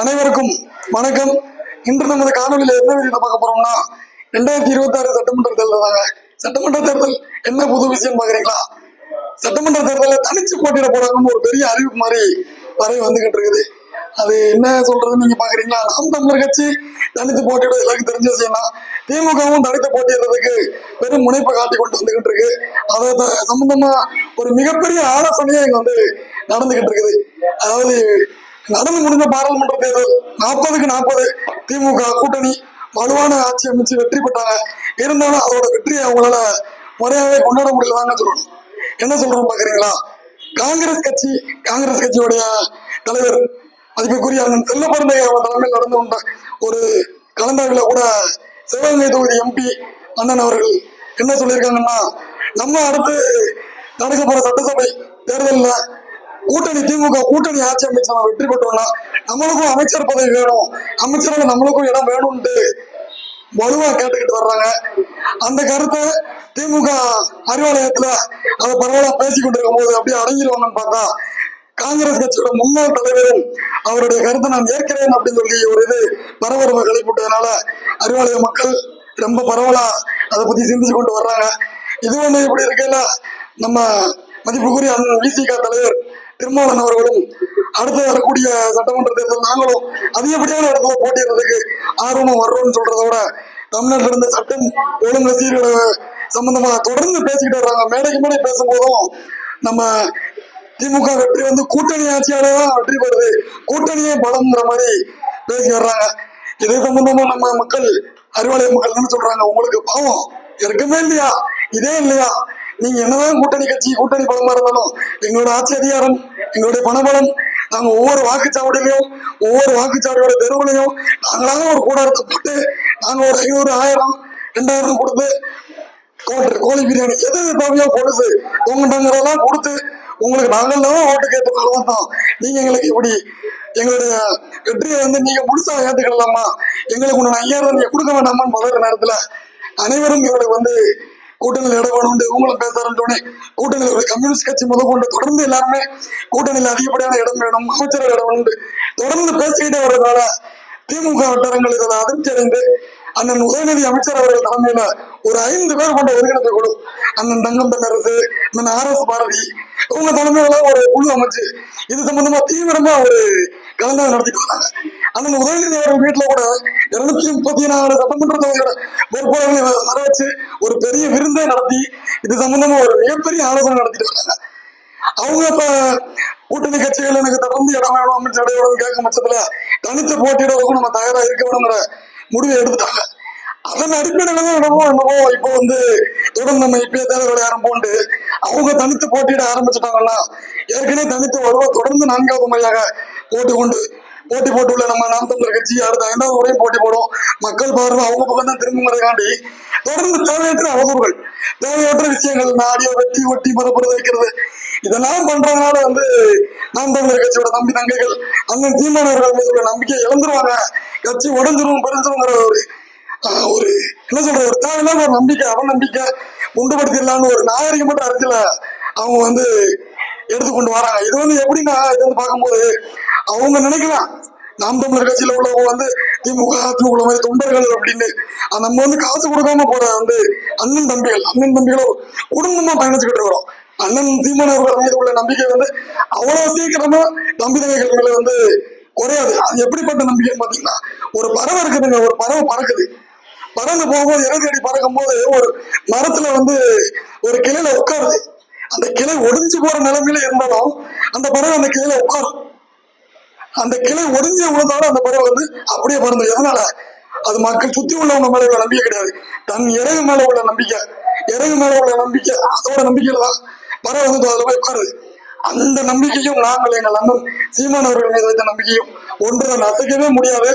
அனைவருக்கும் வணக்கம். இன்று நமது காணொலியில என்ன விஷயத்தை பார்க்க போறோம்னா 2026 சட்டமன்ற தேர்தல் தாங்க. சட்டமன்ற தேர்தல் என்ன புது விஷயம் பாக்குறீங்களா? சட்டமன்ற தேர்தலில் தனிச்சு போட்டியிட போறாங்கன்னு ஒரு பெரிய அறிவிப்பு மாதிரி வரை வந்துகிட்டு இருக்குது. அது என்ன சொல்றதுன்னு நீங்க பாக்குறீங்களா? நாம் தமிழர் கட்சி தனித்து போட்டியிட எல்லாருக்கும் தெரிஞ்ச விஷயம் தான். திமுகவும் தனித்து போட்டியிடுறதுக்கு பெரும் முனைப்பை காட்டி கொண்டு வந்துகிட்டு இருக்கு. அதை சம்பந்தமா ஒரு மிகப்பெரிய ஆலோசனையே இங்க வந்து நடந்துகிட்டு இருக்குது. அதாவது நடந்து முடிந்த பாராளுமன்ற தேர்தல் 40க்கு 40 திமுக கூட்டணி வலுவான ஆட்சி அமைச்சு வெற்றி பெற்றாங்க. இருந்தாலும் அதோட வெற்றியை அவங்களால முறையாவே கொண்டாட முடியலதாங்க சொல்லணும். என்ன சொல்றோம் பாக்குறீங்களா? காங்கிரஸ் கட்சியுடைய தலைவர் மதிப்புக்குரிய அண்ணன் செல்லப்பருந்தை அவர் தலைமையில் நடந்து கொண்ட ஒரு கலந்தாய்வுல கூட சிவகங்கை தொகுதி எம்பி அண்ணன் அவர்கள் என்ன சொல்லியிருக்காங்கன்னா, நம்ம அடுத்து நடக்க போற சட்டசபை தேர்தலில் திமுக கூட்டணி ஆட்சி அமைச்சு நம்ம வெற்றி பெற்றோம்னா நம்மளுக்கும் அமைச்சர் பதவி வேணும், அமைச்சரால நம்மளுக்கும் இடம் வேணும்ட்டு வலுவா கேட்டுக்கிட்டு வர்றாங்க. அந்த கருத்தை திமுக அறிவாலயத்துல அதை பரவாயில்ல பேசி கொண்டிருக்கும் போது அப்படியே அடங்கிடுவாங்கன்னு பார்த்தா, காங்கிரஸ் கட்சியோட முன்னாள் தலைவரும் அவருடைய கருத்தை நான் ஏற்கிறேன் அப்படின்னு சொல்லி ஒரு இது பரபரப்பை கிளப்பிவிட்டதுனால அறிவாலய மக்கள் ரொம்ப பரவலா அதை பத்தி சிந்திச்சு கொண்டு வர்றாங்க. இது ஒண்ணு இப்படி இருக்கையில நம்ம மதிப்புக்குரிய விசிக தலைவர் திருமாவளவன் அவர்களும் அடுத்து வரக்கூடிய சட்டமன்ற தேர்தல் நாங்களும் அதிகப்படியான இடத்துல போட்டியிடுறதுக்கு ஆர்வமா வர்றோம்னு சொல்றதோட தமிழ்நாட்டில் இருந்த சட்டம் ஒழுங்கு சீர்கேடு சம்பந்தமா தொடர்ந்து பேசிக்கிட்டு வர்றாங்க. மேடைக்கு மேடை பேசும்போதும் நம்ம திமுக வெற்றி வந்து கூட்டணி ஆட்சியாலதான் வெற்றி பெறுது, கூட்டணியே பலம்ங்கிற மாதிரி பேசி வர்றாங்க. இதே சம்பந்தமா நம்ம மக்கள் அறிவாலய மக்கள் என்ன சொல்றாங்க, உங்களுக்கு பாவம் இருக்கமே இல்லையா, இதே இல்லையா, நீங்க என்னதான் கூட்டணி பலமா இருந்தாலும் எங்களோட ஆட்சி அதிகாரம், எங்களுடைய பணபலம், நாங்க ஒவ்வொரு வாக்குச்சாவடியிலையும் ஒவ்வொரு வாக்குச்சாவடியோட தெருவுலையும் நாங்களாக ஒரு கூடாரத்தை போட்டு நாங்க ஒரு 500, 1000, 2000 கொடுத்து கோழி பிரியாணி எது தேவையோ பொழுது உங்கள்கிட்டங்கிறதெல்லாம் கொடுத்து உங்களுக்கு நாங்கள் தான் ஓட்டு கேட்டனாலதான் தான் நீங்க எங்களுக்கு இப்படி எங்களுடைய வெற்றியை வந்து நீங்க முழுசா ஏற்றுக்கலாமா, எங்களுக்கு ஒண்ணு 5000 நீங்க கொடுக்க வேண்டாமான்னு பதற நேரத்துல அனைவரும் எங்களுக்கு வந்து கூட்டணியில் இடம் வேணும் இவங்களும் பேச ஆரம்பிச்சோடனே கூட்டணியில் கம்யூனிஸ்ட் கட்சி முதற்கொண்டு தொடர்ந்து எல்லாருமே கூட்டணியில் அதிகப்படியான இடம் வேணும், அமைச்சர்கள் இடம் வேணும் தொடர்ந்து பேசிக்கிட்டே வர்றதுனால திமுக வட்டாரங்கள் இதில் அதிர்ச்சி அடைந்து அண்ணன் உதயநிதி அமைச்சர் அவர்கள் தலைமையில ஒரு 5 பேர் கொண்ட ஒருங்கிணைந்த குழு, அண்ணன் தங்கம் தென்னரசு, அண்ணன் RS பாரதி இவங்க தலைமையில ஒரு குழு அமைச்சு இது சம்பந்தமா தீவிரமா ஒரு கலந்தாய்வு நடத்திட்டு வராங்க. அண்ணன் உதயநிதி அவர்கள் வீட்டுல கூட 234 சட்டமன்ற தொகுதியோட பொறுப்பாளர்களை வர வச்சு ஒரு பெரிய விருந்தை நடத்தி இது சம்பந்தமா ஒரு மிகப்பெரிய ஆலோசனை நடத்திட்டு வராங்க. அவங்க இப்ப கூட்டணி கட்சிகள் எனக்கு தொடர்ந்து இடம் வேணும், அமைச்சர் இடம் வேணும் கேட்கும் பட்சத்துல தனித்து போட்டியிடவும் நம்ம தயாரா இருக்க வேணுங்கிற முடிவை எடுத்துட்டாங்க. அதன் அடிப்படையில தான் என்னவோ இப்போ வந்து தொடர்ந்து நம்ம இப்பயே தேர்தல் ஆரம்பிட்டு அவங்க தனித்து போட்டியிட ஆரம்பிச்சுட்டாங்கன்னா ஏற்கனவே தனித்து வருவா தொடர்ந்து 4வது முறையாக போட்டி போட்டுள்ள நம்ம நாம் தமிழர் கட்சி அடுத்த 5வது முறையும் போட்டி போடும். மக்கள் பார்வை அவங்க பக்கம் தான் திரும்புறதுக்காண்டி தொடர்ந்து தேவையற்ற அவதூறுகள், தேவையற்ற விஷயங்கள், ஆடியோ வெட்டி ஒட்டி பரப்புறது வைக்கிறது இதெல்லாம் பண்றதுனால வந்து நாம் தமிழர் கட்சியோட தம்பி தங்கைகள் அண்ணன் சீமானவர்கள் மீது உள்ள நம்பிக்கை இழந்துருவாங்க, கட்சி உடஞ்சிரும் பெருஞ்சிருங்கிற ஒரு என்ன சொல்றது ஒரு தேவையில்லாத ஒரு நம்பிக்கை அவநம்பிக்கை உண்டுபடுத்திடலான்னு ஒரு நாகரிகமற்ற அரசியல அவங்க வந்து எடுத்துக்கொண்டு வராங்க. இது வந்து எப்படின்னா இது வந்து பார்க்கும்போது அவங்க நினைக்கலாம் நாம் தமிழர் கட்சியில உள்ளவங்க வந்து திமுக அதிமுக மாதிரி தொண்டர்கள் அப்படின்னு நம்ம வந்து காசு கொடுக்காம போற வந்து அண்ணன் தம்பிகளும் குடும்பமா பயணிச்சுக்கிட்டு இருக்கிறோம். அண்ணன் சீமானவர்கள் மீது உள்ள நம்பிக்கை வந்து அவ்வளவு சீக்கிரமா தம்பி தங்கைகள் மேல வந்து குறையாது. அது எப்படிப்பட்ட நம்பிக்கைன்னு பாத்தீங்கன்னா, ஒரு பறவை இருக்குதுங்க, ஒரு பறவை பறக்குது, பறந்து போகும்போது இறகு அடி பறக்கும் போது ஒரு மரத்துல வந்து ஒரு கிளையில உட்காருது, அந்த கிளை ஒடிஞ்சு போற நிலைமையில இருந்தாலும் அந்த பறவை அந்த கிளையில உட்காரும். அந்த கிளை ஒடிஞ்சு விழுந்தாலும் அந்த பறவை வந்து அப்படியே பறந்து, எதனால அது மக்கள் சுத்தி உள்ளவங்க மேல உள்ள நம்பிக்கை கிடையாது, தன் இறகு மேல உள்ள நம்பிக்கை அதோட நம்பிக்கையில தான் பறவை வந்து அதுல போய் உட்காருது. அந்த நம்பிக்கையும் நாங்கள் எங்கள் அண்ணன் சீமானவர்கள் மீது வைத்த நம்பிக்கையும் ஒன்றுதான், அசைக்கவே முடியாது.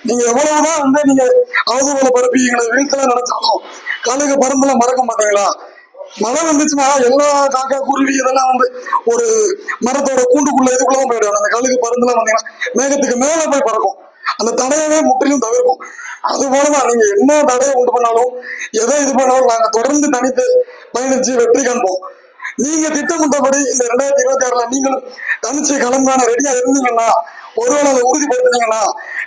நீங்க எவ்வளவுதான் வந்து நீங்க அவதூறுகளை பரப்பி எங்களை வீழ்த்தலாம் நினைச்சாலும் கழுகு பறந்துலாம் மறக்க மாட்டீங்களா? மழை வந்துச்சுன்னா எல்லா காக்கா குருவி இதெல்லாம் வந்து ஒரு மரத்தோட கூண்டுக்குள்ள இதுக்குள்ளதான் போயிடும். அந்த கழுகு பறந்துலாம் வந்தீங்கன்னா மேகத்துக்கு மேல போய் பறக்கும், அந்த தடையவே முற்றிலும் தவிர்க்கும். அது போலதான் நீங்க என்ன தடையை உண்டு பண்ணாலும் எதை இது பண்ணாலும் நாங்க தொடர்ந்து தனித்து பயணிச்சு வெற்றி காண்போம். நீங்க திட்டமிட்டபடி இந்த 2026 நீங்களும் தனிச்சு கிளம்பான ரெடியா இருந்தீங்கன்னா ஒருவேளை அதை உறுதிப்படுத்தினீங்கன்னா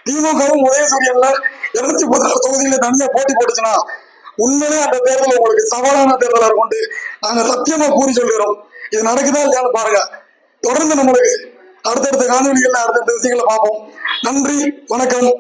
திமுகவும் உதயசூரியன்ல 216 தொகுதியில தனியா போட்டி போட்டுச்சுன்னா உண்மையிலே அந்த தேர்தல் உங்களுக்கு சவாலான தேர்தலா இருக்கும் நாங்க சத்தியமா கூறி சொல்கிறோம். இது நடக்குதா இல்லையான்னு பாருங்க. தொடர்ந்து நம்மளுக்கு அடுத்தடுத்த காணொலிகள்ல அடுத்தடுத்த விஷயங்களை பார்ப்போம். நன்றி, வணக்கம்.